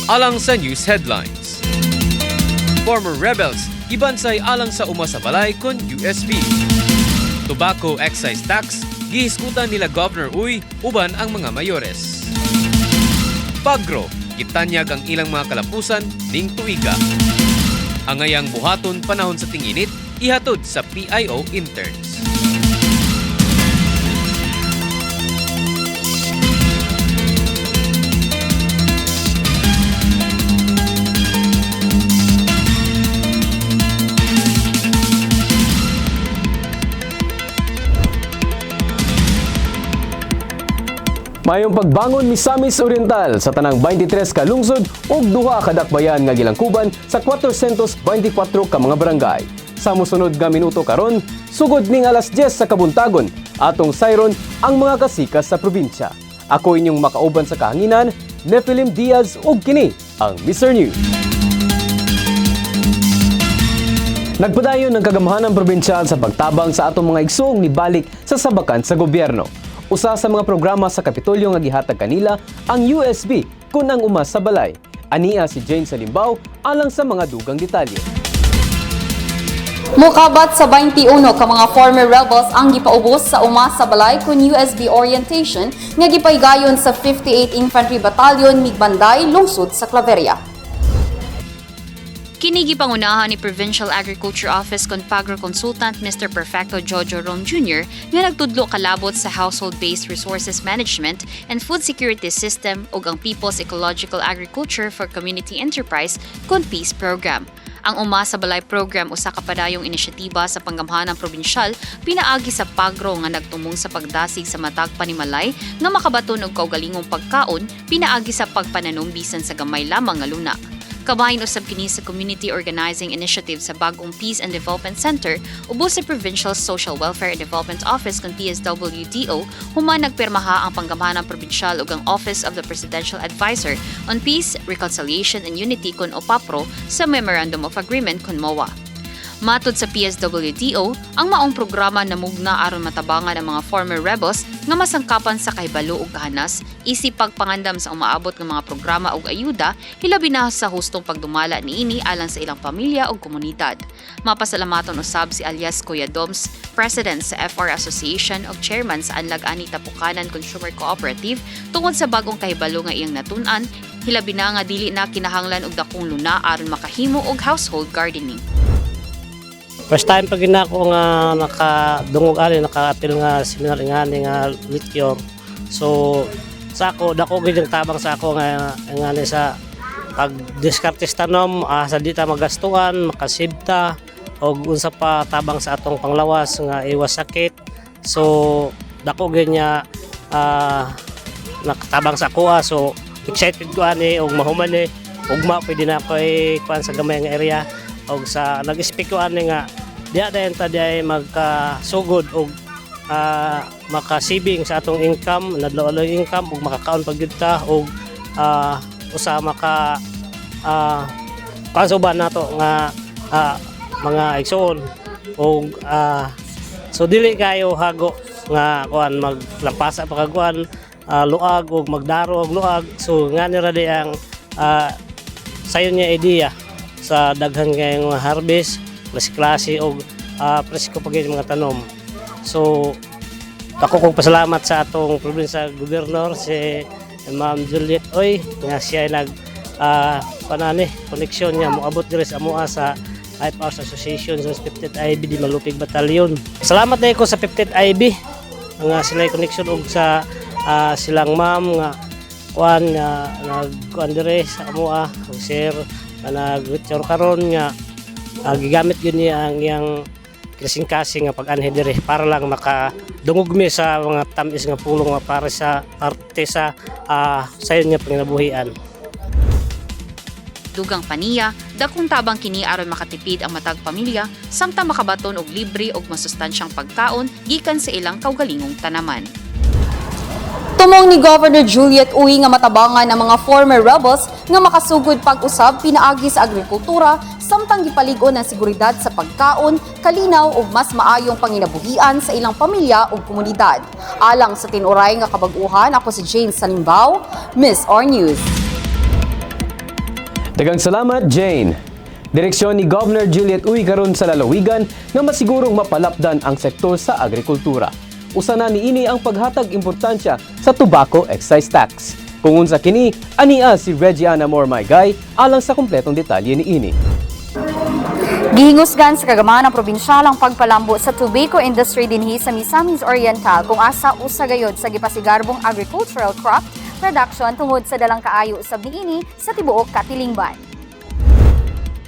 Alang sa news headlines. Former rebels gibansay alang sa uma sa balay kon USB. Tobacco excise tax gihiskutan nila Governor Uy uban ang mga mayores. Pagro gitanyag ang ilang mga kalapusan ning tuiga. Angayang buhaton panahon sa tinginit ihatod sa PIO interns. Mayong pagbangon Misamis Oriental sa tanang 23 ka lungsod ug duha ka dakbayan nga gilangkuban sa 424 ka mga barangay. Sa mosunod nga minuto karon, sugod ning alas 10 sa kabuntagon, atong sayron ang mga kasikas sa probinsya. Ako inyong makauban sa kahanginan, Nephilim Diaz ug kini ang Mr. News. Nagpadayon ng kagamahan ng probinsyal sa pagtabang sa atong mga igsoong nibalik sa sabakan sa gobyerno. Usa sa mga programa sa Kapitolyo nga gihatag kanila ang USB kun ang uma sa balay. Ania si Jane Salimbaw alang sa mga dugang detalye. Mukabat sa 21 ka mga former rebels ang gipaubos sa uma sa balay kun USB orientation nga gipaygayon sa 58 Infantry Battalion Migbanday lungsod sa Claveria. Kini gipangunahan ni Provincial Agriculture Office Conpagro Consultant Mr. Perfecto Jojo Rom Jr. nga nagtudlo kalabot sa Household-Based Resources Management and Food Security System ug ang People's Ecological Agriculture for Community Enterprise (PEACE program. Ang Uma sa Balay program usa ka padayong inisyatiba sa panggamhanang probinsyal pinaagi sa Pagro nga nagtumong sa pagdasig sa matag panimalay nga makabaton og kaugalingong pagkaon pinaagi sa pagpananom bisan sa gamay lamang nga luna. Kabahin usab kini sa Community Organizing Initiative sa bagong Peace and Development Center ubos sa Provincial Social Welfare and Development Office kon PSWDO human nagpirmaha ang panggamhanang probinsyal ug ang Office of the Presidential Advisor on Peace, Reconciliation and Unity kon OPAPRO sa Memorandum of Agreement kon MOA. Matod sa PSWDO, ang maong programa namugna aron matabangan ang mga former rebels nga masangkapan sa kahibalo ug kahanas, isip pagpangandam sa umaabot nga mga programa ug ayuda, hilabi na sa hustong pagdumala niini alang sa ilang pamilya ug komunidad. Mapasalamaton usab si alias Kuya Doms, President sa FR Association ug Chairman sa Anlag Ani Tapukanan Consumer Cooperative tungod sa bagong kahibalo nga iyang natun-an, hilabi na nga dili na kinahanglan og dakong luna aron makahimo og household gardening. First time pag ginako nga nakadungog ali naka-apil nga seminar nga lithium. So sa ako dako gid tabang sa ako nga sa pag diskartes tanom sa dita magastuhan, makasibta og unsa pa tabang sa atong panglawas nga iwas sakit. So dako gid nya nakatabang sa ako so excited ko ani og mahuman ni ugma pwede na ko kuan sa gamay nga area. Og sa nag-speak ko ani nga diya dayon ta diay magkasugod og makasibing sa atong income, nadlo-alo income ug makakaon pag gyud ta og usa maka pansuban nato nga mga igsoon og so dili kayo hago nga kuan maglampasa pa kaguan luag og magdaro og luag so nga ni ra di ang sayon niya idea sa daghan kayong harvest, klase-klase o presko pagay mga tanom. So, ako kong pasalamat sa atong probinsya gobernador si Ma'am Juliet Oy nga siya ay koneksyon niya moabot diri sa amoa sa Life House Association sa 50th IB di Malupig Batalyon. Salamat na ko sa 50th IB nga sila koneksyon og sa silang ma'am nga kuan nga nagkuan diri sa amoa og sir nag-lecture karon nga gigamit yun niya ang iyang kasing-kasing nga pag-anhe dire para lang makadungog mi sa mga tamis nga pulong para sa parte sa sayon nga panginabuhian. Dugang paniya, dakong tabang kini aron makatipid ang matag pamilya samtang makabaton og libre og masustansyang pagkaon gikan sa ilang kaugalingong tanaman. Tumong ni Governor Juliet Uy nga matabangan ang mga former rebels nga makasugod pag-usab pinaagi sa agrikultura samtang gipaligon ang seguridad sa pagkaon, kalinaw ug mas maayong panginabuhian sa ilang pamilya ug komunidad. Alang sa tinuray nga kabag-uhan, ako si Jane Salimbaw, Miss R News. Daghang salamat, Jane. Direksyon ni Governor Juliet Uy karon sa lalawigan nga masigurong mapalapdan ang sektor sa agrikultura. Usa na niini ang paghatag importansya sa tobacco excise tax. Kung unsa kini, ania si Regiana Mormaygay alang sa kumpletong detalye niini. Gihingusgan sa kagamahan ng probinsyal ang pagpalambo sa tobacco industry dinhi sa Misamis Oriental kung asa usa gayod sa gipasigarbong agricultural crop production tungod sa dalang kaayo usab niini sa tibuok Katilingban.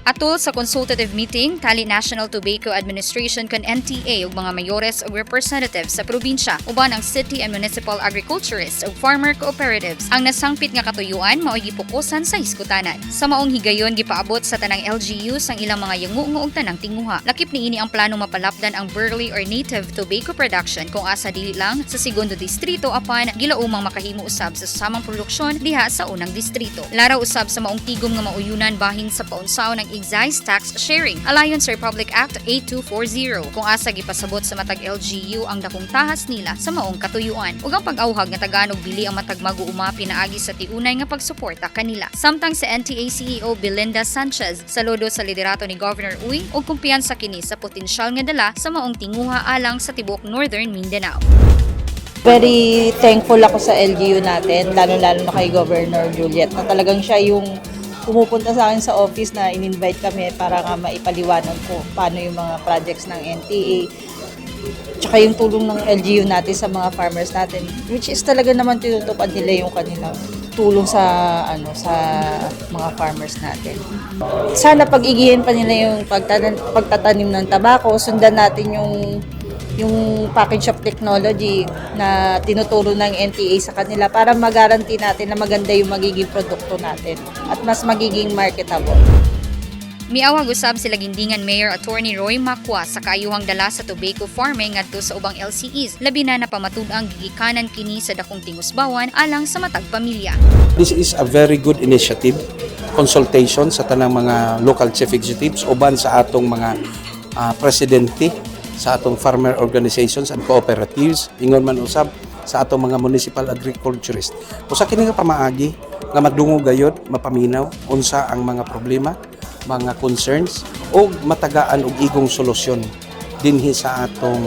Atol sa consultative meeting, tali National Tobacco Administration kan NTA ug mga mayores ug representatives sa probinsya uban ang city and municipal agriculturists ug farmer cooperatives ang nasangpit nga katuyuan mao'y gipokusan sa hiskutanan. Sa maong higayon gipaabot sa tanang LGUs ang ilang mga yangungo ug tanang tinguha. Lakip niini ang planong mapalapdan ang burley or native tobacco production kung asa dili lang sa segundo distrito apan gilaumang makahimo usab sa samang produksyon diha sa unang distrito. Laraw usab sa maong tigom nga mauyunan bahin sa paunsaw ng Excise Tax Sharing Alliance Republic Act 8240 kung asa gipasabot sa matag LGU ang dakong tahas nila sa maong katuyuan ug ang pag-awhag nga taganog bili ang matag mag-uuma pinaagi sa tiunay nga pagsuporta kanila. Samtang sa NTA CEO Belinda Sanchez saludo sa liderato ni Governor Uy ug kumpiyansa kini sa potensyal nga dala sa maong tinguha alang sa tibuok Northern Mindanao. Very thankful ako sa LGU natin, lalo-lalo na kay Governor Juliet, na talagang siya yung pumupunta sa akin sa office na in-invite kami para nga maipaliwanag ko paano yung mga projects ng NTA. Tsaka yung tulong ng LGU natin sa mga farmers natin, which is talaga naman tinutupad nila yung kanilang tulong sa sa mga farmers natin. Sana pag-igihin pa nila yung pagtatanim ng tabako, sundan natin yung package of technology na tinuturo ng NTA sa kanila para mag-guarantee natin na maganda yung magiging produkto natin at mas magiging marketable. Miawag usab sila gindingan Mayor Attorney Roy Macua sa kaayuhang dala sa tobacco farming ngadto sa ubang LCEs, labi na napamatud-ang gigikanan kini sa dakong tingusbawan alang sa matag pamilya. This is a very good initiative, consultation sa tanang mga local chief executives uban sa atong mga presidente sa atong farmer organizations and cooperatives, ingon man usab sa atong mga municipal agriculturists. Usa kini nga pamaagi nga madungog gayud, mapaminaw unsa ang mga problema, mga concerns o matagaan og igong solusyon dinhi sa atong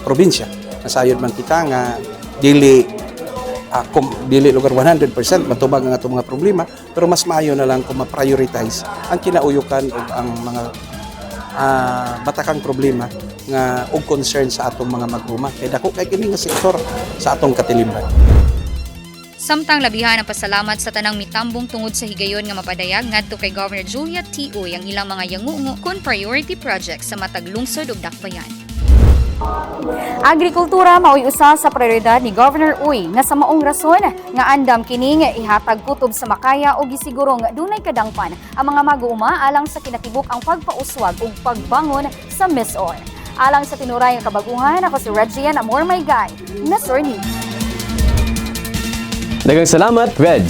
probinsya. Nasayod man kita nga dili lugar 100% matubag ang atong mga problema, pero mas maayo na lang kung ma-prioritize ang kinauyukan ug ang mga batakang problema nga og concern sa atong mga mag-uma. Kay dako kay kini nga sektor sa atong Katilingban. Samtang labihan ang pasalamat sa tanang mitambong tungod sa higayon nga mapadayag ngadto kay Governor Juliet T. Uy ang ilang mga yangungo kon priority projects sa matag lungsod ug dakbayan. Agrikultura mao'y usa sa prioridad ni Governor Uy nga sa maong rason nga andam kini nga ihatag kutob sa makaya o gisigurong dunay kadangpan ang mga mag-uuma alang sa kinatibuk ang pagpauswag ug pagbangon sa MISOR. Alang sa tinuray nga kabaguhan, ako si Regiana Mormaygay, MISOR News. Daghang salamat, Reg.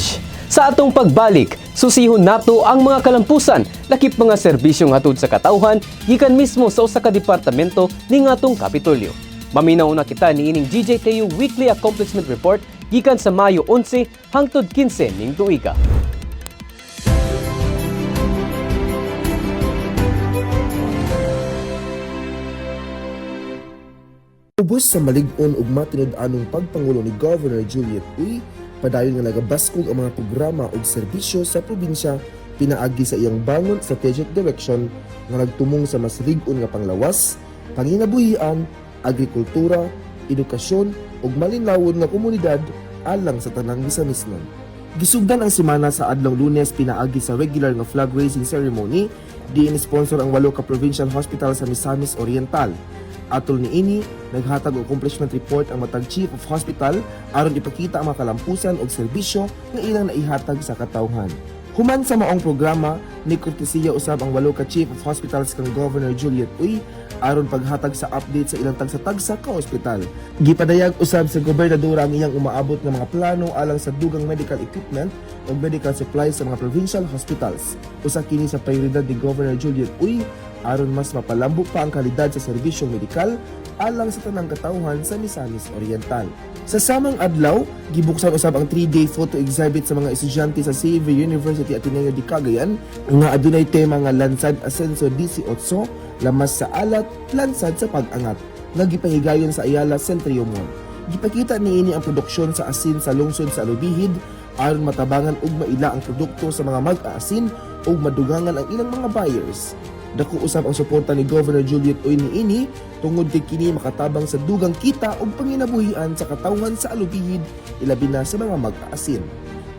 Sa atong pagbalik, susihon nato ang mga kalampusan, lakip mga serbisyong hatod sa katawhan, gikan mismo sa usa ka departamento ning atong Kapitolyo. Maminaw na kita niining GJTU Weekly Accomplishment Report gikan sa Mayo 11 hangtod 15 ning tuiga. Ubos sa malig-on ug matinud-anong pagpangulo ni Governor Juliet Uy, padayon nga nagabaskog ang mga programa ug serbisyo sa probinsya pinaagi sa iyang bangon strategic direction nga nagtumong sa mas lig-on nga panglawas, panginabuhian, agrikultura, edukasyon ug malinlawon nga komunidad alang sa tanang Misamisnon. Gisugdan ang semana sa adlong Lunes pinaagi sa regular nga flag raising ceremony diin sponsor ang 8 ka provincial hospital sa Misamis Oriental. Atol niini, naghatag og accomplishment report ang matag Chief of Hospital aron ipakita ang mga kalampusan og serbisyo nga ilang naihatag sa katawhan. Human sa maong programa, ni kortesiya usab ang 8 ka Chief of Hospitals kang Governor Juliet Uy aron paghatag sa update sa ilang tagsa-tagsa ka ospital. Gipadayag usab sa gobernadora ang iyang umaabot nga mga plano alang sa dugang medical equipment o medical supplies sa mga provincial hospitals. Usa kini sa prioridad ni Governor Juliet Uy aron mas mapalambo pa ang kalidad sa serbisyong medikal alang sa tanang katawhan sa Misamis Oriental. Sa samang adlaw, gibuksan usab ang 3-day photo exhibit sa mga estudyante sa Xavier University Ateneo de Cagayan nga adunay tema nga Lansad Ascenso 18, lamas sa alat, lansad sa pag-angat, nga gipahigayon sa Ayala Centrio Mall. Gipakita niini ang produksyon sa asin sa lungsod sa Alubihid aron matabangan ug maila ang produkto sa mga mag-aasin ug madugangan ang ilang mga buyers. Dako usab ang suporta ni Governor Juliet Uy niini tungod kay kini makatabang sa dugang kita ug panginabuhian sa katawhan sa Alubihid ilabi na sa mga mag-aasin.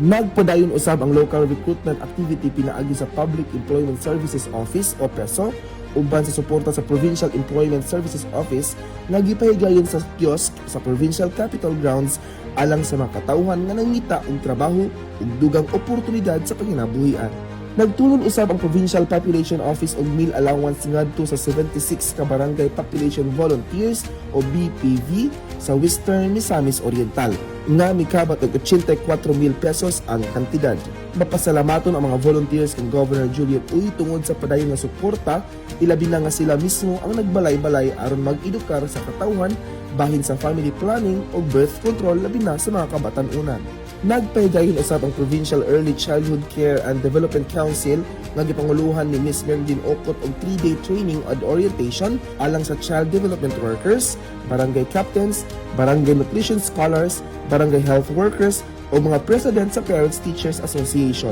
Nagpadayon usab ang local recruitment activity pinaagi sa Public Employment Services Office o PESO uban sa suporta sa Provincial Employment Services Office nga gipahigayon sa kiosk sa Provincial Capitol Grounds alang sa mga katawhan nga nangita og trabaho ug dugang oportunidad sa panginabuhian. Nagtulon usab ang Provincial Population Office og meal allowance ngadto sa 76 ka Barangay Population Volunteers o BPV sa Western Misamis Oriental nga mikabat og 84,000 pesos ang kantidad. Mapasalamaton ang mga volunteers kang Governor Juliet Uy tungod sa padayon nga suporta, ilabi na nga sila mismo ang nagbalay-balay aron mag-edukar sa katawhan bahin sa family planning o birth control labi na sa mga kabatan-unan. Nagpahigayon usab ang Provincial Early Childhood Care and Development Council nga gipanguluhan ni Ms. Merlin Okot og 3-day training and orientation alang sa child development workers, barangay captains, barangay nutrition scholars, barangay health workers o mga president sa Parents Teachers Association.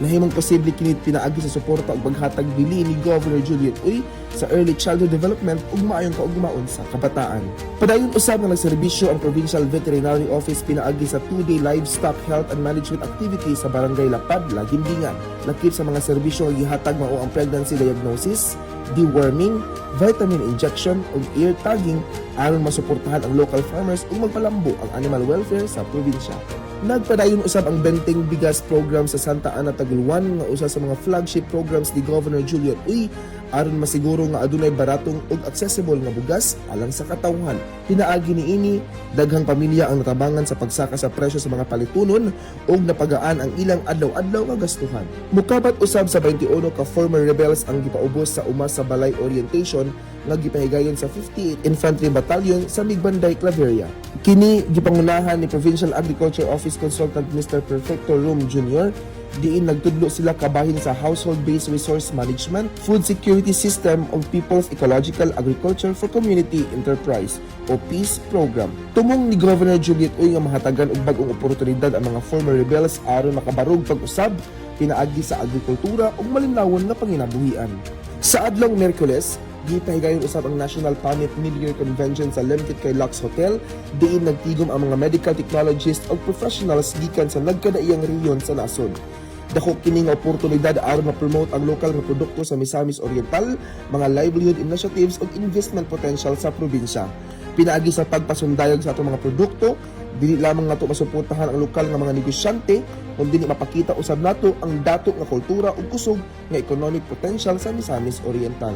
Nahimong posible kini pinaagi sa suporta ug paghatag bili ni Governor Juliet Uy sa early childhood development ug maayong kaugmaon sa kabataan. Padayon usab nga nagserbisyo ang Provincial Veterinary Office pinaagi sa 2-day livestock health and management activity sa Barangay Lapad, Laguindingan. Lakip sa mga serbisyo nga gihatag mao ang pregnancy diagnosis, deworming, vitamin injection ug ear tagging aron masuportahan ang local farmers ug magpalambo ang animal welfare sa probinsya. Nagpadayon usab ang Benteng Bigas Program sa Santa Ana, Taguluan nga usa sa mga flagship programs ni Governor Juliet Uy aron masiguro nga adunay baratong ug accessible nga bugas alang sa katawhan. Pinaagi niini daghang pamilya ang natabangan sa pagsaka sa presyo sa mga palitunon ug napagaan ang ilang adlaw-adlaw nga gastuhan. Mukabat usab sa 21 ka former rebels ang gipaubos sa Umas sa Balay Orientation nga gipahigayon sa 58 Infantry Battalion sa Migbanday, Claveria. Kini gipangunahan ni Provincial Agriculture Office Consultant Mr. Perfecto Rom Jr. diin nagtudlo sila kabahin sa Household-Based Resource Management, Food Security System o People's Ecological Agriculture for Community Enterprise o PEACE Program. Tumong ni Governor Juliet Uy nga mahatagan og bag-ong oportunidad ang mga former rebels aron makabarog pag-usab pinaagi sa agrikultura ug malinlawon nga panginabuhian. Sa adlong Miyerkules, gipahigayon usab ang National Pamit Mid-Year Convention sa Lemkit kay Lux Hotel diin nagtigom ang mga medical technologists o professionals gikan sa nagkadaiyang rehiyon sa nasod. Dako kini nga oportunidad aron ma-promote ang lokal nga produkto sa Misamis Oriental, mga livelihood initiatives ug investment potential sa probinsya. Pinaagi sa pagpasundayag sa atong mga produkto, dili lamang nato masuportahan ang lokal nga mga negosyante kundi mapakita usab nato ang dato nga kultura ug kusog nga economic potential sa Misamis Oriental.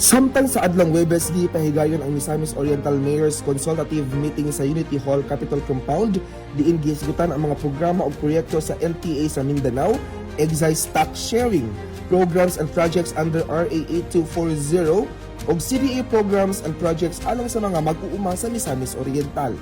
Samtang sa adlang Huwebes, gipahigayon ang Misamis Oriental Mayor's Consultative Meeting sa Unity Hall Capitol Compound diin gihisgutan ang mga programa o proyekto sa NTA sa Mindanao, excise tax sharing, programs and projects under RA 8240 o CDA programs and projects alang sa mga mag-uuma sa Misamis Oriental.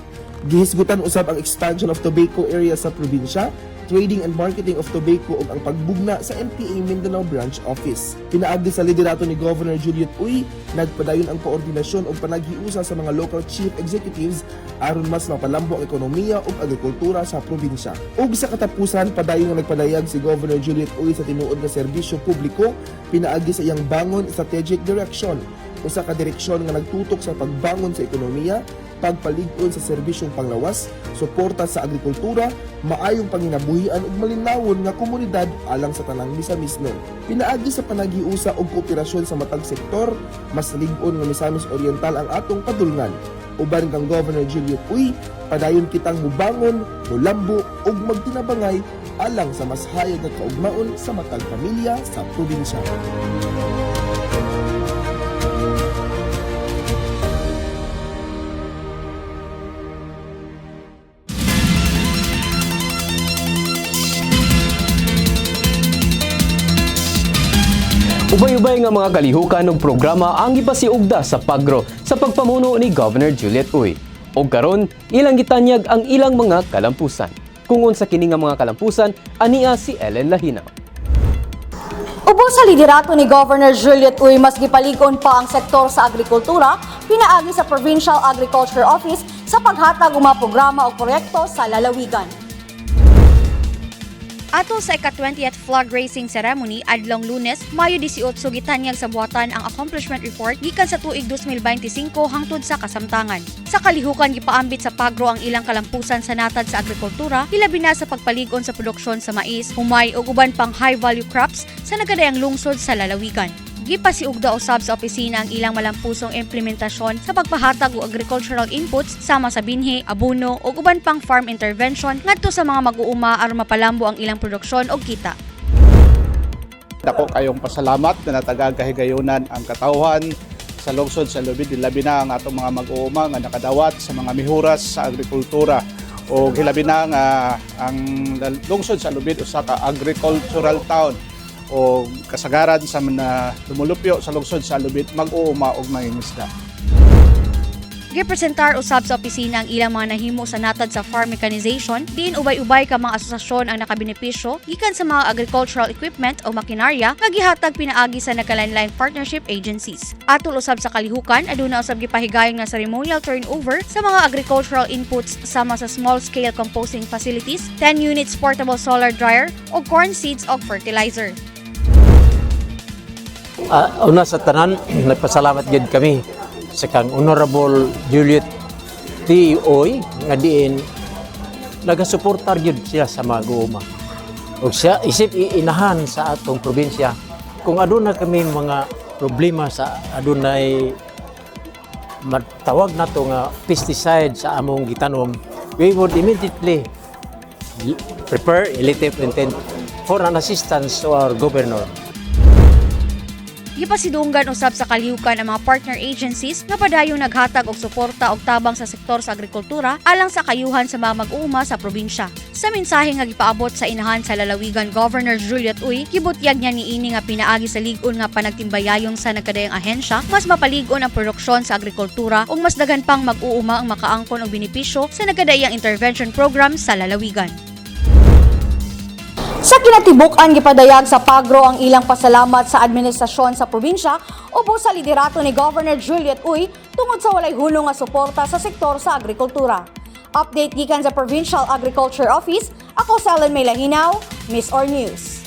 Gihisgutan usab ang expansion of tobacco area sa probinsya, trading and marketing of tobacco ug ang pagbugna sa NPA Mindanao Branch Office. Pinaagi sa liderato ni Governor Juliet Uy, nagpadayon ang koordinasyon ug panaghiusa sa mga local chief executives aron mas mapalambo ang ekonomiya ug agrikultura sa probinsya. Ug sa katapusan, padayon nga nagpadayag si Governor Juliet Uy sa tinuod nga serbisyo publiko pinaagi sa iyang bangon strategic direction, usa ka direksyon nga nagtutok sa pagbangon sa ekonomiya, pagpalig-on sa serbisyong panglawas, suporta sa agrikultura, maayong panginabuhian ug malinawon nga komunidad alang sa tanang Misamis. Pinaagi sa panaghiusa og kooperasyon sa matag sektor, mas lig-on nga Misamis Oriental ang atong kadulngan. Uban kang Governor Juliet Uy, padayon kitang mubangon, mulambo ug magtinabangay alang sa mas hayag nga kaugmaon sa matag pamilya sa probinsya. Ubay-ubay nga mga kalihukan ug programa ang gipasiugda sa Pagro sa pagpamuno ni Governor Juliet Uy. O karon, ilang gitanyag ang ilang mga kalampusan. Kung unsa kini nga mga kalampusan, ania si Ellen Lahinaw. Ubos sa liderato ni Governor Juliet Uy, mas gipalig-on pa ang sektor sa agrikultura, pinaagi sa Provincial Agriculture Office sa paghatag og mga programa o proyekto sa lalawigan. Ato sa ika-20th flag raising ceremony adlong Lunes, Mayo 18 gitanyag sa buhatan ang accomplishment report gikan sa tuig 2025 hangtod sa kasamtangan. Sa kalihukan gipaambit sa Pagro ang ilang kalampusan sa natad sa agrikultura, hilabi na sa pagpalig-on sa produksyon sa mais, humay ug uban pang high-value crops sa nagadayang lungsod sa lalawigan. Gipasiugda usab sa opisina ang ilang malampusong implementasyon sa pagpahatag og agricultural inputs sama sa binhi, abono ug uban pang farm intervention ngadto sa mga mag-uuma aron mapalambo ang ilang produksyon og kita. Dako kayong pasalamat na natagagahigayunan ang katawhan sa lungsod sa Lubid, hilabi na ang atong mga mag-uuma nga nakadawat sa mga mihuras sa agrikultura o hilabi na nga ang lungsod sa Lubid usa ka agricultural town o kasagaran sa mga lumulupyo sa lungsod sa Lubid mag-uuma og mangingisda. Gipresentar usab sa opisina ang ilang mga nahimo sa natad sa farm mechanization, diin ubay-ubay ka mga asosasyon ang nakabenepisyo gikan sa mga agricultural equipment o makinarya nga gihatag pinaagi sa nagkalain-laing partnership agencies. Atol usab sa kalihukan, aduna usab gipahigayong nga ceremonial turnover sa mga agricultural inputs sama sa small-scale composting facilities, 10 units portable solar dryer o corn seeds og fertilizer. Una sa tanan, nagpasalamat gid kami sa kang Honorable Juliet T. Uy nga diin nagasuportar gid siya sa mag-uuma. Ug siya isip iinahan sa atong probinsya kung aduna kami mga problema sa adunay matawag nato nga pesticide sa among gitanom, we would immediately prepare a letter of intent for an assistance to our governor. Gipasidunggan usab sa kalihukan ang mga partner agencies nga padayong naghatag og suporta og tabang sa sektor sa agrikultura alang sa kayuhan sa mga mag-uuma sa probinsya. Sa mensahe nga gipaabot sa inahan sa lalawigan Governor Juliet Uy, gibutyag niya niini nga pinaagi sa lig-on nga panagtimbayayong sa nagkadayang ahensya, mas mapalig-on ang produksyon sa agrikultura ug mas daghan pang mag-uuma ang makaangkon og benepisyo sa nagkadayang intervention program sa lalawigan. Sa kinatibuk-an gipadayag sa Pagro ang ilang pasalamat sa administrasyon sa probinsya ubos sa liderato ni Governor Juliet Uy tungod sa walay hulong nga suporta sa sektor sa agrikultura. Update gikan sa Provincial Agriculture Office, ako si Ellen Lahinaw, Miss Or News.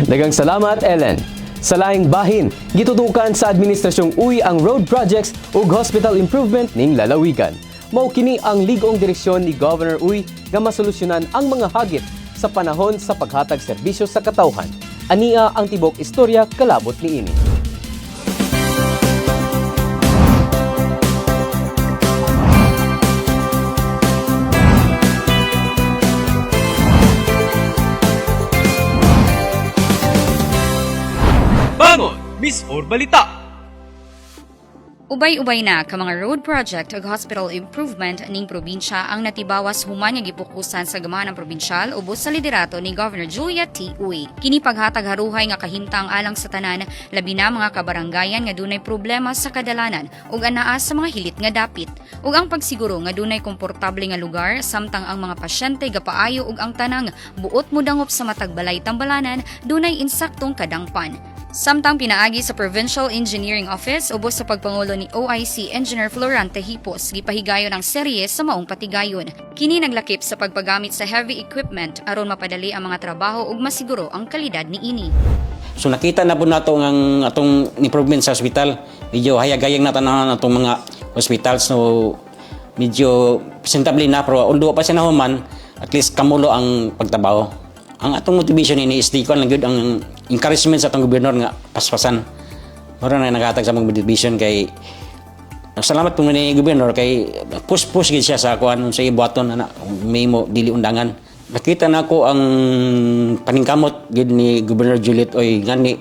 Daghang salamat, Ellen. Sa laing bahin, gitutukan sa administrasyong Uy ang road projects ug hospital improvement ning lalawigan. Mao kini ang ligong direksyon ni Governor Uy nga masolusyonan ang mga hagit sa panahon sa paghatag serbisyo sa katawhan. Ania ang tibok istorya kalabot niini. Bangon! Miss Or Balita! Ubay-ubay na ka mga road project ug hospital improvement ning probinsya ang natibawas human nga gipukusan sa gamanang probinsyal ubos sa liderato ni Governor Juliet T. Uy. Kini paghatag haruhay nga kahimtang alang sa tanan, labi na mga kabaranggayan nga dunay problema sa kadalanan ug anaa sa mga hilit nga dapit. Ug ang pagsiguro nga dunay komportable nga lugar samtang ang mga pasyente gapaayo ug ang tanang buot modangop sa matag balay tambalanan dunay insaktong kadangpan. Samtang pinaagi sa Provincial Engineering Office ubos sa pagpangulo ni OIC Engineer Florante Hipos, gipahigayon ang serye sa maong patigayon. Kini naglakip sa pagpagamit sa heavy equipment aron mapadali ang mga trabaho ug masiguro ang kalidad niini. So nakita na po nato ang atong improvement sa hospital. Medyo hayagayang nato na atong mga hospitals, so medyo presentable na, pero although pa siya nahuman, at least kamulo ang pagtrabaho. Ang atong motivation ini is di ko lang gyud ang encouragement sa atong gobernador nga paspasan. Mura na naghatag sa mga motivation kay salamat po ni gobernador kay push gid siya sa kuan sa ibuhaton ana may mo dili undangan. Nakita na ko ang paningkamot gid ni Governor Juliet Uy ngani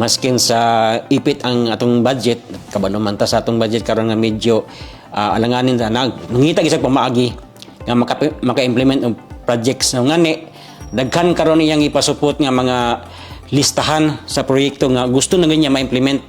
maskin sa ipit ang atong budget, kabalo man ta sa atong budget karon nga medyo alanganin ta nangita gid sa pamaagi nga maka-implement og projects ngani daghan karon iyang ipasupot nga mga listahan sa proyekto nga gusto na ganyan ma-implement.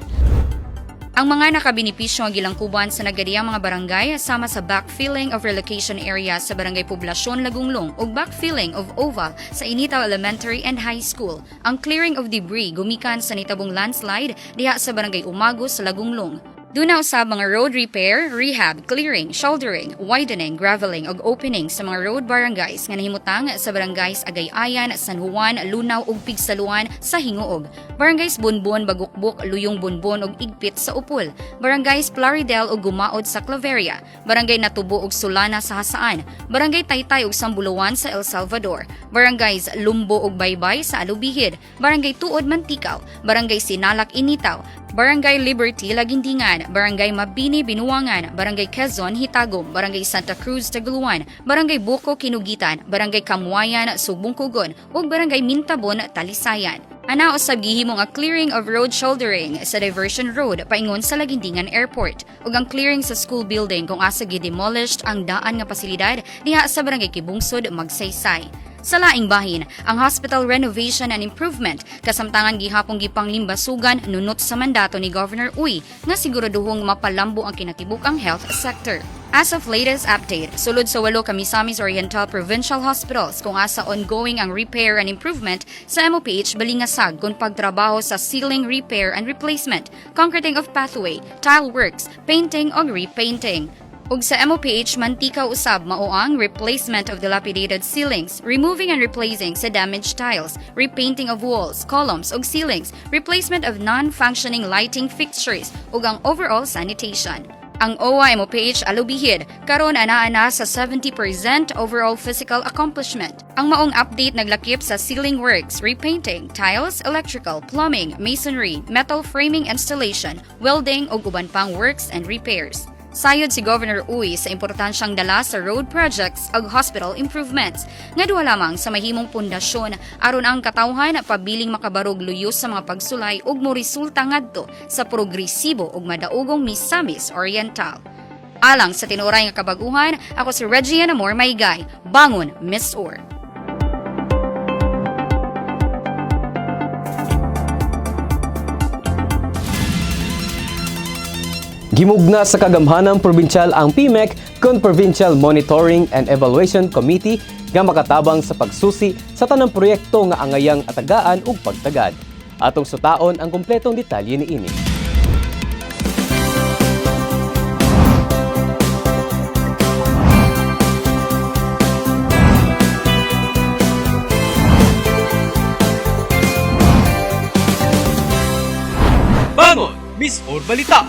Ang mga nakabinipisyo ang gilangkuban sa nagadiyang mga barangay sama sa backfilling of relocation area sa Barangay Poblasyon Lagunglong ug backfilling of oval sa Initaw Elementary and High School. Ang clearing of debris gumikan sa nitabong landslide diha sa Barangay Umagos sa Lagunglong. Duna usab mga road repair, rehab, clearing, shouldering, widening, graveling ug opening sa mga road barangays nga nahimutang sa barangays Agayayan, San Juan, Lunaw ug Pigsaluan sa Hinguog. Barangays Bunbon, Bagukbok, Luyong Bunbon ug Igpit sa Upol. Barangays Plaridel ug Gumaod sa Claveria. Barangay Natubo ug Sulana sa Hasaan. Barangay Taytay ug Sambuluan sa El Salvador. Barangays Lumbo ug Baybay sa Alubihid. Barangay Tuod, Mantikal. Barangay Sinalak, Initaw. Barangay Liberty, Lagindingan, Barangay Mabini, Binuangan, Barangay Quezon, Hitagom, Barangay Santa Cruz, Taguluan, Barangay Buko, Kinugitan, Barangay Kamuayan, Sugbungkugon, ug Barangay Mintabon, Talisayan. Ana usab gihimo nga clearing of road shouldering sa Diversion Road paingon sa Lagindingan Airport ug ang clearing sa school building kung asa gi-demolished ang daan nga pasilidad diha sa Barangay Kibungsod, Magsaysay. Sa laing bahin, ang hospital renovation and improvement kasamtangan gihapong gipanglimbasugan nunot sa mandato ni Governor Uy nga siguraduhong mapalambo ang kinatibukang health sector. As of latest update, sulod sa 8 ka Misamis Oriental Provincial Hospitals kung asa ongoing ang repair and improvement sa MOPH Balingasag kung pagtrabaho sa ceiling repair and replacement, concreting of pathway, tile works, painting o repainting. Ug sa MOPH Mantika usab mao ang replacement of dilapidated ceilings, removing and replacing sa damaged tiles, repainting of walls, columns ug ceilings, replacement of non-functioning lighting fixtures ug ang overall sanitation. Ang OWA MOPH Alubihid karon ana sa 70% overall physical accomplishment. Ang maong update naglakip sa ceiling works, repainting, tiles, electrical, plumbing, masonry, metal framing installation, welding ug uban pang works and repairs. Sayod si Governor Uy sa importansyang dala sa road projects ug hospital improvements nga duha lamang sa mahimong pundasyon aron ang katawhan pabiling makabarog luyos sa mga pagsulay ug moresulta ngadto sa progresibo ug madaugong Misamis Oriental. Alang sa tinuray nga kabaguhan, ako si Regina Amor Maygay, Bangon, Miss Or. Gimugna sa kagamhanang probinsyal ang PMEC kon Provincial Monitoring and Evaluation Committee nga makatabang sa pagsusi sa tanang proyekto nga angayang atagaan ug pagtagad. Atong sutaon ang kumpletong detalye niini. Bangon! Miss Or Balita!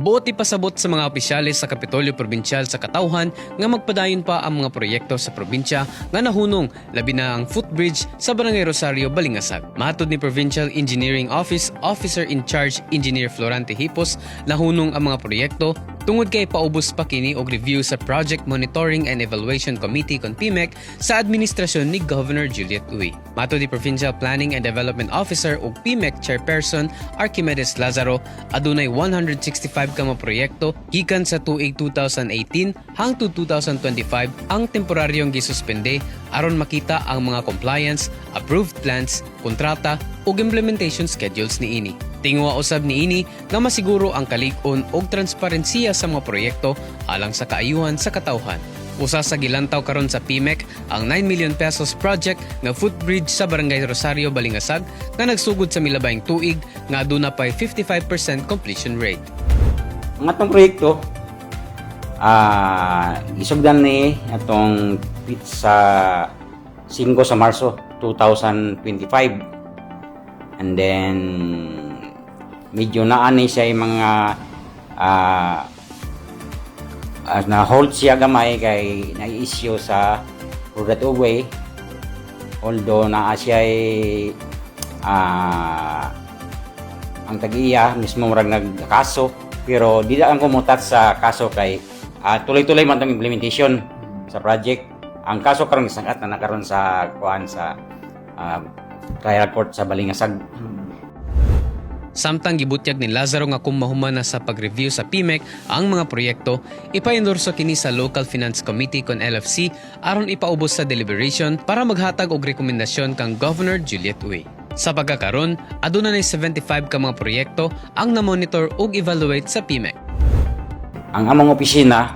Buot ipasabot sa mga opisyalis sa Kapitolyo Probinsyal sa Katawhan nga magpadayon pa ang mga proyekto sa probinsya nga nahunong labi na ang footbridge sa Barangay Rosario, Balingasag. Mahatod ni Provincial Engineering Office Officer in Charge Engineer Florante Hipos, nahunong ang mga proyekto tungod kay paubos pa kini og review sa Project Monitoring and Evaluation Committee kon PMEC sa administrasyon ni Governor Juliet Uy. Matod ni Provincial Planning and Development Officer ug PMEC Chairperson Archimedes Lazaro, adunay 165 ka mga proyekto gikan sa tuig 2018 hangtod 2025 ang temporaryong gisuspende aron makita ang mga compliance, approved plans, kontrata ug implementation schedules niini. Tingwa usab niini nga masiguro ang kalig-on ug transparensiya sa mga proyekto alang sa kaayuhan sa katawhan. Usa sa gilantaw karon sa PMEC ang 9 million pesos project nga footbridge sa Barangay Rosario, Balingasag nga nagsugod sa milabayng tuig nga aduna pay 55% completion rate. Ang atong proyekto isugdan ni atong sa 5 sa Marso 2025, and then medyo naani siya yung mga na-hold siya gamay kay na-issue sa Rudat Uway, although naa siya ang tag-iya mismo marag nagkaso, pero di lang kumutat sa kaso kay tuloy-tuloy man ang implementation sa project. Ang kaso karon gisangat na nakaron sa kuan sa trial court sa Balingasag. Samtang gibutyag ni Lazaro nga kung mahuman na sa pag-review sa PMEC ang mga proyekto, ipa-endorso kini sa Local Finance Committee kon LFC aron ipaubos sa deliberation para maghatag og rekomendasyon kang Governor Juliet Uy. Sa pagkakaron, aduna nay 75 ka mga proyekto ang na-monitor ug evaluate sa PMEC. Ang among opisina,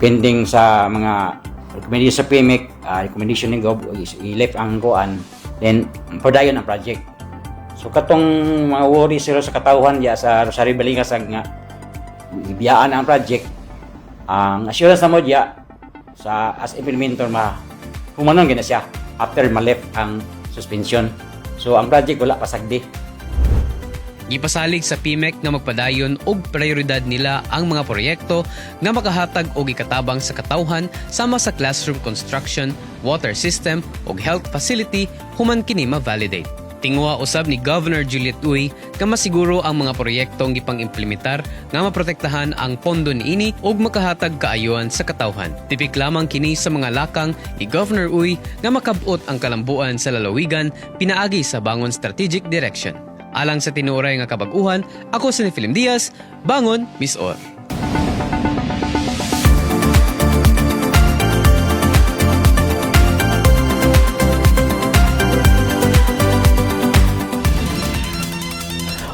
pending sa mga recommendation sa PMEC, recommendation ni Gov, i-left ang kuan, then padayon ang project. So katong mga worry sila sa katawhan ya sa Rosario Balingas nga ibiyaan ang project, ang assurance na mo diya sa as implementer humanon gina siya after ma-left ang suspension. So ang project wala pasagdi. Gipasalig sa PMEC nga magpadayon og prioridad nila ang mga proyekto nga makahatag og ikatabang sa katawhan sama sa classroom construction, water system ug health facility human kini ma-validate. Tingwa usab ni Governor Juliet Uy nga masiguro ang mga proyektong gipang-implementar nga maprotektahan ang pondo niini ug makahatag kaayuan sa katawhan. Tipik lamang kini sa mga lakang ni Governor Uy nga makabot ang kalambuan sa lalawigan pinaagi sa bangon strategic direction. Alang sa tinuray nga kabag-uhan, ako si Film Diaz, Bangon, Miss Or.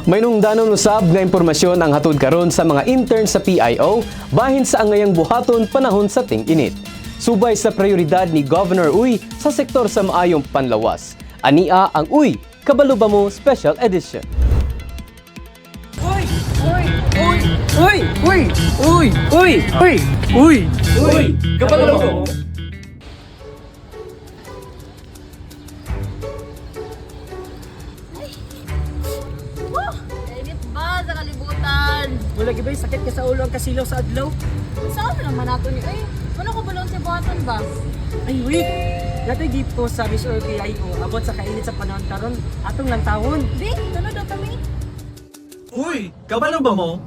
May nungdanon usab nga impormasyon ang hatod karon sa mga intern sa PIO bahin sa angayang buhaton panahon sa ting-init. Subay sa prioridad ni Governor Uy sa sektor sa maayong panlawas. Ania ang Uy, Kabalo Ba Mo Special Edition. Uy! Uy! Uy! Uy! Uy! Uy! Uy! Uy! Uy! Uy! Kabalo Ba Mo? Wala gibay sakit ka sa ulo ang kasilaw sa adlaw. Saan naman nato ni ay? Wala ko balon si buhaton ba? Ay wait. Natay dito sa Miss PIO abot sa kainit sa panahon karon atong lantawon. Di, tunod daw kami. Uy, kabalo ba mo?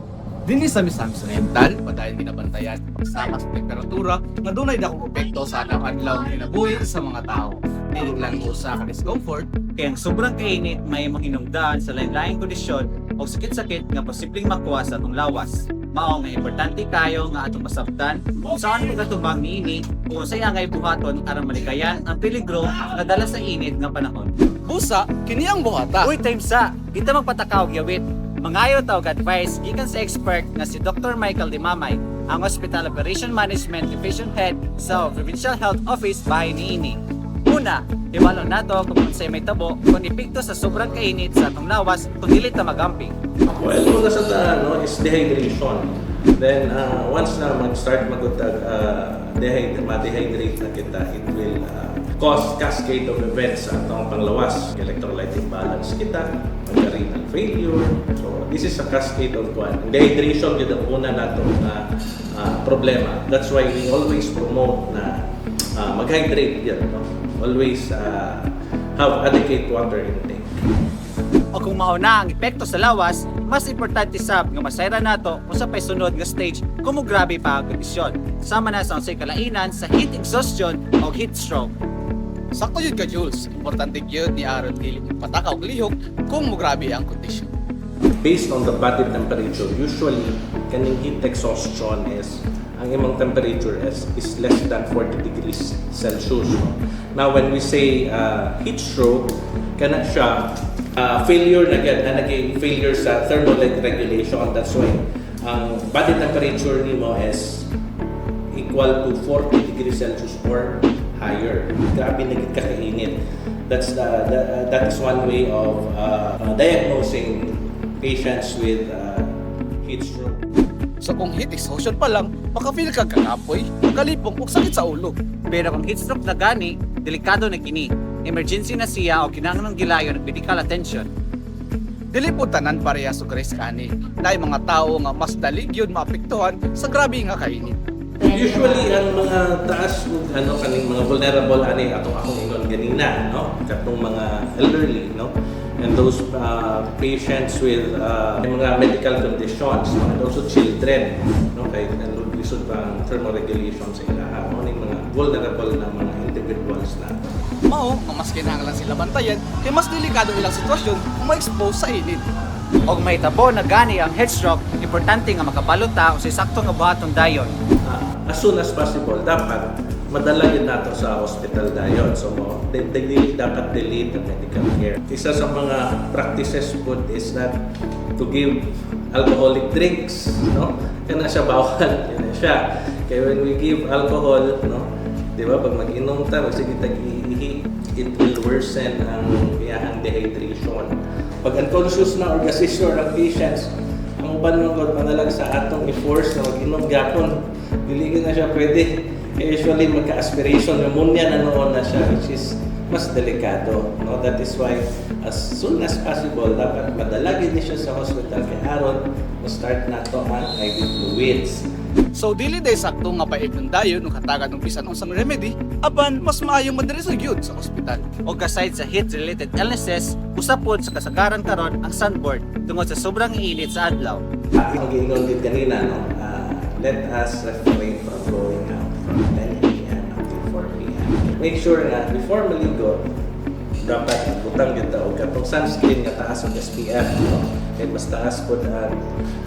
Dinhi sa Misamis Oriental, padayon ginabantayan pagsama sa temperatura nga dunay dakong epekto sa anang adlaw kinabuhi sa mga tao. Dili lang usa ka discomfort, kaya ang sobrang kainit may manghinungdan sa lain-laing kondisyon o sakit-sakit nga posibleng makuha sa atong lawas. Mao nga importante kayo nga atong masabtan kung saan magatubang niini kung sa angay buhaton aron malikayan ang peligro nga dala sa init nga panahon. Busa, kini ang buhata. Uy, time sa. Kita magpatakaw gyawit. Mangayo tawag advice gikan sa expert na si Dr. Michael Dimamay, ang Hospital Operation Management Division Head sa Provincial Health Office bahay niini. Una, ibalo nato kung unsay may tabo kung epekto sa sobrang kainit sa atong lawas kung dili ta magamping. Well, una sa ano is dehydration. Then once na mag-start magutag ma-dehydrate na kita, it will cause cascade of events sa atong panglawas. Electrolyte imbalance kita, renal failure. So this is a cascade of one. Dehydration yun ang una natong problema. That's why we always promote na mag-hydrate yan. No? Always have adequate water intake. O kung mauna ang epekto sa lawas, mas importante sab nga masayra nato kung sa paysunod nga stage kung grabe pa ang kondisyon. Sama na sa unsay kalainan sa heat exhaustion o heat stroke. Sakto yun ka, Jules. Importante yun ni Aaron dili patakaw og lihok kung mugrabe ang kondisyon. Based on the body temperature, usually kaning heat exhaustion is ang imong temperature is less than 40 degrees Celsius. Now when we say heat stroke, kana siya failure na naging failure sa thermal regulation. That's why ang body temperature nimo is equal to 40 degrees Celsius or higher. Grabe naging kakainit. That is one way of diagnosing patients with heat stroke. So kung heat exhaustion pa lang, makafeel ka kakapoy, kalipong o sakit sa ulo. Pero kung heat stroke na gani, delikado na kini. Emergency na siya o kinahanglan gilayon ng medical attention. Dili po tanan pareha sa risk ani. Naay mga tao nga mas dali gyud maapektuhan sa grabe nga kainit. Usually ang mga taas ug kaning mga vulnerable ani akong ingon ganina, no? Katong mga elderly, no? And those patients with mga medical conditions, and also children, no? Kay lisod pa ang thermoregulation sa ilaha, no? Mga vulnerable na mga individuals na. Mao, ang mas kinahanglan sila bantayan, kay mas delikado ilang sitwasyon kung ma-expose sa init. Og may tabo na gani ang headstroke, importante nga makabalota o sa sakto nga buhaton dayon. As soon as possible, dapat madala yun nato sa hospital dayon. So, dapat delete ang medical care. Isa sa mga practices po is that to give alcoholic drinks, no? Kaya siya bawal, yun siya. Kaya when we give alcohol, no? Di ba, pag mag-inom ta, sige tag-ihi, it will worsen ang iyahang dehydration. Pag unconscious na or gasisure ang patients, ang uban mga manalag sa atong i-force na mag-inom gapon, diligin na siya pwede. Usually magka-aspiration pneumonia na noon na siya, which is mas delikado. No? That is why as soon as possible, dapat madalagin niya siya sa hospital kay aron start na to ang IV fluids. So dili day sakto nga paig ng dayon nung katagan ng bisan unsang remedy, aban mas maayong madiri sa gyud sa ospital. Og aside sa heat-related illnesses, usa pod sa kasagaran karon ang sunburn tungod sa sobrang init sa adlaw. Ang giingon din kanina, no? Let us refrain from going out from 10 a.m. until 4 p.m. Make sure na before maligo, dapat butang yun tao katong sunscreen nga taas ang SPF, no? Kaya mas taas po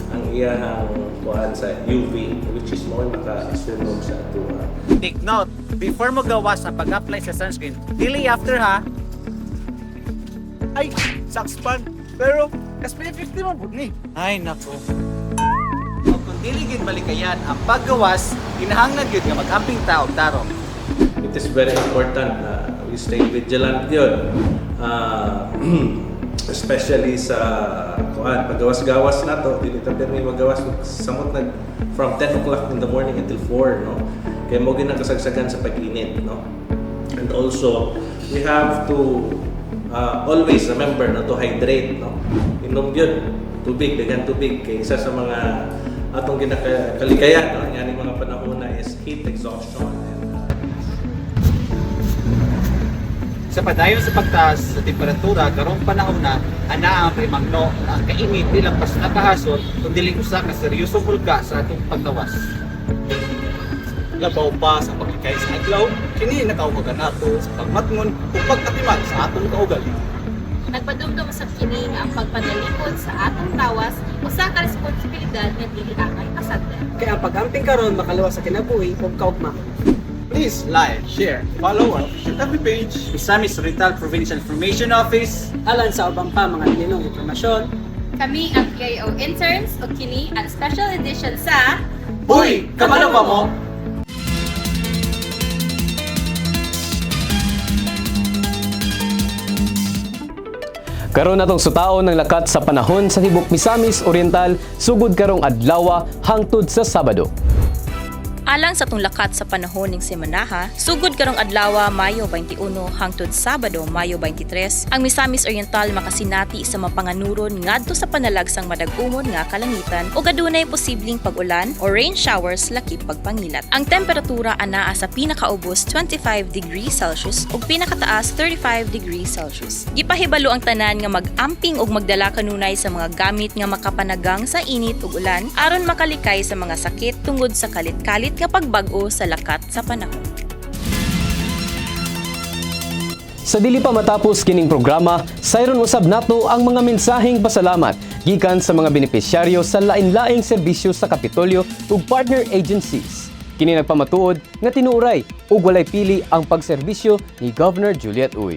ang iyang kuhaan sa UV, which is mo makasunog sa atua. Take note, before mo gawas sa pag-apply sa sunscreen, dili after ha. Ay, sucks pan. Pero SPF 50 man pud ni. Ay nako. O kung dili gid malikayan ang paggawas, kinahanglan gyud nga mag-amping ta og tarong. It is very important na we stay vigilant yun. Especially sa paggawas-gawas na to, dili ta may magawas samot nag from 10 o'clock in the morning until 4, no? Kaya mo ginakasagsagan sa pag-init, no? And also, we have to always remember no, to hydrate, no? Inom yun, tubig, dagan tubig. Kaya isa sa mga atong ginakaligaya, no? Yan mga panahon na is heat exhaustion. Sa padayon sa pagtaas sa temperatura karong panahon na ana ang primangno na ang kainit bilang pas nakahasot kung dili usa ka seryosong hulga sa atong paggawas. Labaw pa sa pagkikay sa adlaw, kini nakaugagan nato sa pagmatngon ug pag-atiman sa atong kaugali. Nagpadumdum sa kini nga ang pagpadalikod sa atong tawas usa ka responsibilidad nga dili akay kasagdan. Kaya ang pag-amping karon makaluwas sa kinabuhi ug kaugma. Please like, share, follow our FB page. Misamis Oriental Provincial Information Office. Alan sa ubang pa mga linong impormasyon. Kami ang PIO interns o kini ang special edition sa Uy! Kamano ba mo? Karon natong sutaon ng lakat sa panahon sa tibok Misamis Oriental sugod karong adlaw hangtod sa Sabado. Alang sa itong lakat sa panahon ng semanaha, sugod karong adlaw Mayo 21 hangtod Sabado Mayo 23, ang Misamis Oriental makasinati sa mapanganuron ngadto sa panalagsang madag-umon nga kalangitan o adunay posibleng pag-ulan o rain showers lakip pagpangilat. Ang temperatura anaa sa pinakaubos 25 degrees Celsius ug pinakataas 35 degrees Celsius. Gipahibalo ang tanan nga mag-amping ug magdala kanunay sa mga gamit nga makapanagang sa init ug ulan aron makalikay sa mga sakit tungod sa kalit-kalit nga pagbag-o sa lakat sa panahon. Sa dili pa matapos kining programa, sayron usab nato ang mga mensaheng pasalamat gikan sa mga benepisyaryo sa lain-laing serbisyo sa Kapitolyo ug partner agencies. Kini nagpamatuod nga tinuray ug walay pili ang pagserbisyo ni Governor Juliet Uy.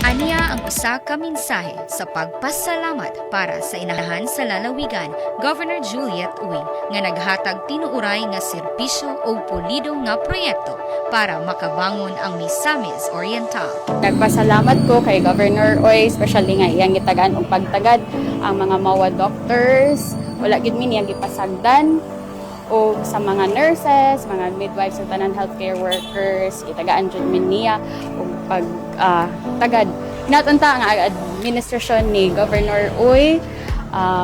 Aniya ang usa ka mensahe sa pagpasalamat para sa inahan sa lalawigan, Governor Juliet Uy, nga naghatag tinuuray nga serbisyo o pulido nga proyekto para makabangon ang Misamis Oriental. Nagpasalamat ko kay Governor Uy, especially nga iyang gitagan og pagtagad ang mga mawa doctors, wala gid mi niya gipasagdan o sa mga nurses, mga midwives ug tanan healthcare workers, itagaan jud min niya og pagtagad. Natanta nga administrasyon ni Governor Uy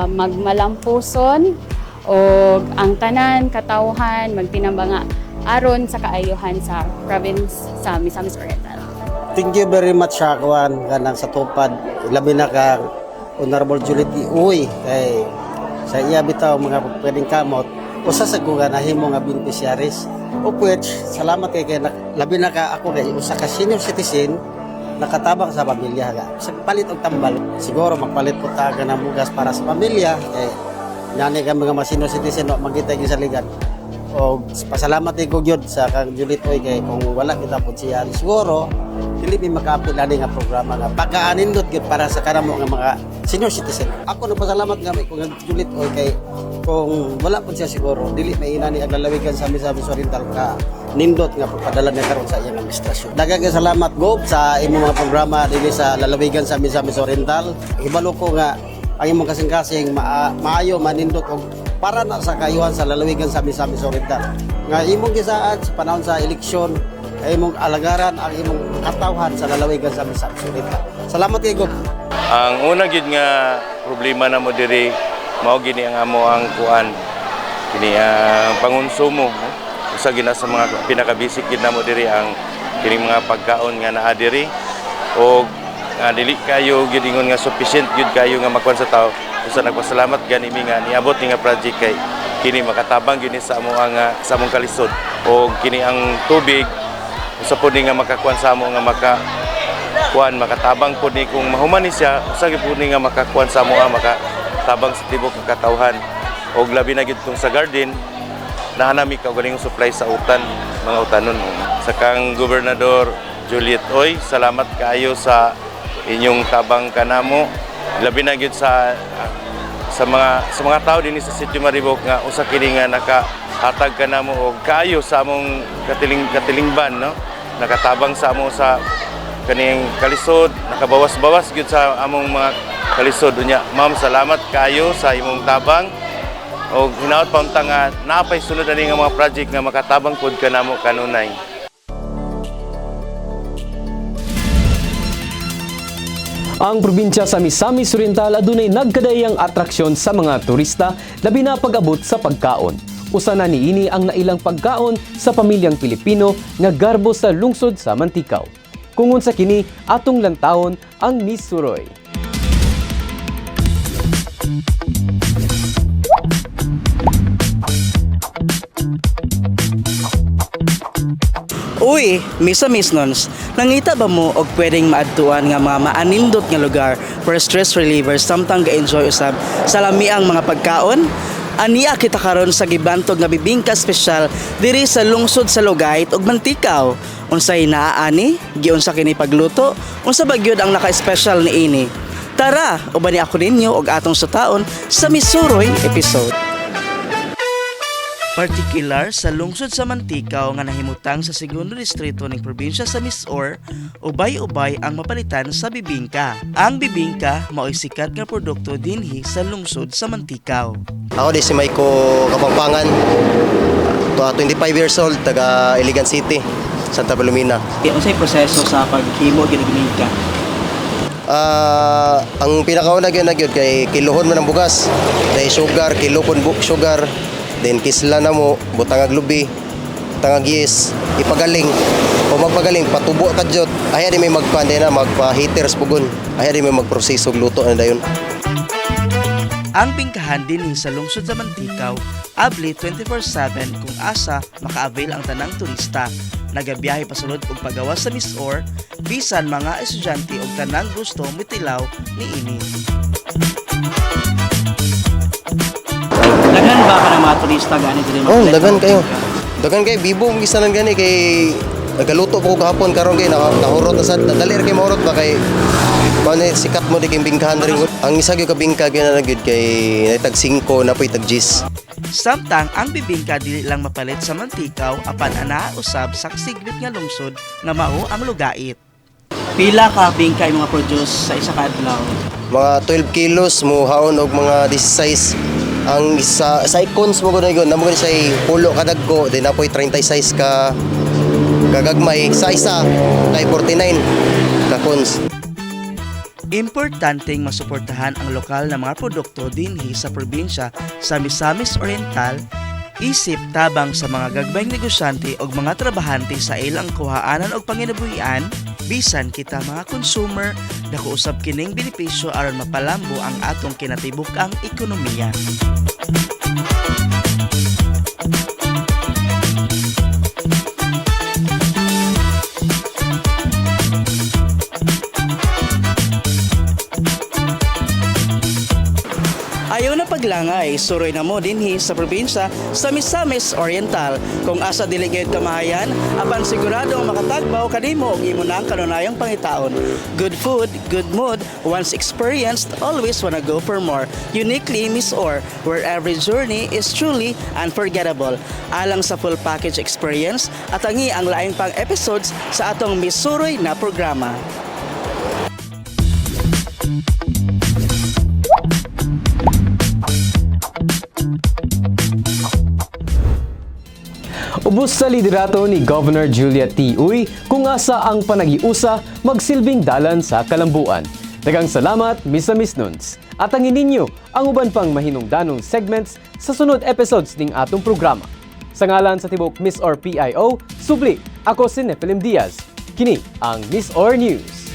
magmalampuson og ang tanan katawhan magtinambanga aron sa kaayuhan sa province sa Misamis Oriental. Thank you very much sa kawan kanang sa tupad labi na ka Honorable Juliet Uy kay sa iya bitaw mga pwedeng kamot usa sa kung nahimo nga beneficiaries of which salamat kay labi na ka ako kay usa ka senior citizen nakatabang sa pamilya ga. Sa palit og tambal, siguro magpalit po ta ka ng bugas para sa pamilya kay nani ka mga senior citizen no magita gyud sa ligan. O pasalamat ko gyud sa kang Juliet Oy kay kung wala kita pud siya siguro dili mi makaapil ani nga programa nga pagkaanindot gyud para sa kanamo nga mga senior citizen. Ako nagpasalamat nga kung Juliet Oy kay kung wala pud siya siguro dili may inani ang lalawigan sa Misamis Oriental ka nindot nga pagpadala niya karon sa iyang administrasyon. Daghang salamat Gob sa imong mga programa dili sa lalawigan sa Misamis Oriental. Hibalo ko nga ang imong kasing-kasing maayo manindot og para na sa kayuhan sa lalawigan sa Misamis Oriental. Nga imong gisaad sa panahon sa eleksyon, ay imong alagaran ang imong katawhan sa lalawigan sa Misamis Oriental. Salamat kay Gob. Ang una gid nga problema na mo diri mao gini ang amo ang kuan kini ang pangonsumo. Usa gina sa mga pinaka-basic gid namo diri ang kini mga pagkaon nga naa diri o dili kayo gid ingon nga sufficient gid kayo nga makuan sa tao. Usa nagpasalamat gani mi nga niabot ni nga project kay kini makatabang gini sa amo nga sa among kalisod o kini ang tubig usa pod ni nga makakuan sa amo nga makatabang pod ni kung mahuman ni siya usa gid pod ni nga makakuan sa amo nga makatabang sa tibok nga katawhan og labi na gid tong sa garden nahanami ka galing supply sa utan mga utanon sa kang Gobernador Juliet Oy salamat kaayo sa inyong tabang kanamo labi na gyud sa mga tao dinhi sa Sitio Maribok nga usa kini nga nakahatag kanamo og kaayo sa among katilingban no nakatabang sa amo sa kaning kalisod nakabawas-bawas gyud sa among mga kalisod unya ma'am salamat kaayo sa imong tabang og hinaot pa unta nga napay sunod ani nga mga project nga makatabang pod kanamo kanunay. Ang probinsya sa Misamis Oriental adunay nagkadayang atraksyon sa mga turista labi na pag-abot sa pagkaon. Usa na niini ang nailang pagkaon sa pamilyang Pilipino nga garbo sa lungsod sa Mantikaw. Kung unsa kini atong lantawon ang Miss Suroy. Uy, Misamis nons, nangita ba mo og pwedeng maadtuan nga mga maanindot nga lugar for stress relievers samtang ga-enjoy usab sa lamiang mga pagkaon? Aniya kita karon sa gibantog nga bibingka espesyal diri sa lungsod sa Lugayt ug Mantikaw. Unsay naaani? Giunsa kini pagluto? Unsa ba gyud ang naka-espesyal niini? Tara, uban ni ako ninyo og atong sutaon sa Miss Suroy episode. Partikular sa lungsod sa Mantikaw nga nahimutang sa segundo distrito ng probinsya sa Misamis, ubay-ubay ang mapalitan sa bibingka. Ang bibingka mao'y sikat nga produkto dinhi sa lungsod sa Mantikaw. Ako di si Maiko Kapampangan, 25 years old, taga Iligan City, Santa Palomina. Unsay proseso sa paghimo gid bibingka? Ang pinakauna gyud kay kilohon man ang bugas, kay sugar, kilopon sugar. Then kisla na mo, butang lubi, butang yes, ipagaling. O magpagaling, patubo ka dyan. Ayaw di may magpande na, magpa-heaters pugon. Ayaw di may magproseso, luto na dayon. Ang bingkahan din sa lungsod sa Mantikaw, abli 24/7 kung asa maka-avail ang tanang turista. Nagabiyahe pasulod og pagawas sa Misamis, bisan mga estudyante og tanang gusto mitilaw ni ini. Daghan ba ka ng mga turista gani diri? Oh, daghan kayo. Daghan kayo bibo ang gisanan gani kay nagaluto po gahapon karon kay nahurot na sad. Dali ra kay mahurot ba kay Kani sikat mo di kay bingkahan rin. Ang isa gyud ka bingka gyud na gyud kay natag 5 na poy tag 10. Samtang ang bibingka dili lang mapalit sa Mantikaw apan ana usab sa siglit nga lungsod nga mao ang Lugait. Pila ka bingka yung mga produce sa isa ka adlaw? Mga 12 kilos mo haon og mga 16. Ang isa sa icons mo gud namo gud say pulo kadagko din apoy 36 ka gagagmay sa isa kay 49 ka cons. Importanteng masuportahan ang lokal na mga produkto dinhi sa probinsya sa Misamis Oriental isip tabang sa mga gagmayng negosyante o mga trabahante sa ilang kuhaanan o panginabuhian bisan kita mga consumer dako usab kining benepisyo aron mapalambo ang atong kinatibuk-ang ekonomiya. Ano paglangay, suroy na mo dinhi sa probinsya sa Misamis Oriental. Kung asa dili gayud kamahayan, apan sigurado makatagbaw kanimo og imo nang kanunayang pangitaon. Good food, good mood, once experienced, always wanna go for more. Uniquely Miss Or, where every journey is truly unforgettable. Alang sa full package experience, atangi ang laing pang episodes sa atong Miss Suroy na programa. Ubos sa liderato ni Governor Juliet T. Uy kung asa ang panagiusa magsilbing dalan sa kalambuan. Daghang salamat, Misamis Nuns. At angin ninyo ang uban pang mahinungdanong segments sa sunod episodes ning atong programa. Sa ngalan sa tibok Miss Or PIO, subli, ako si Nephilim Diaz. Kini ang Miss Or News.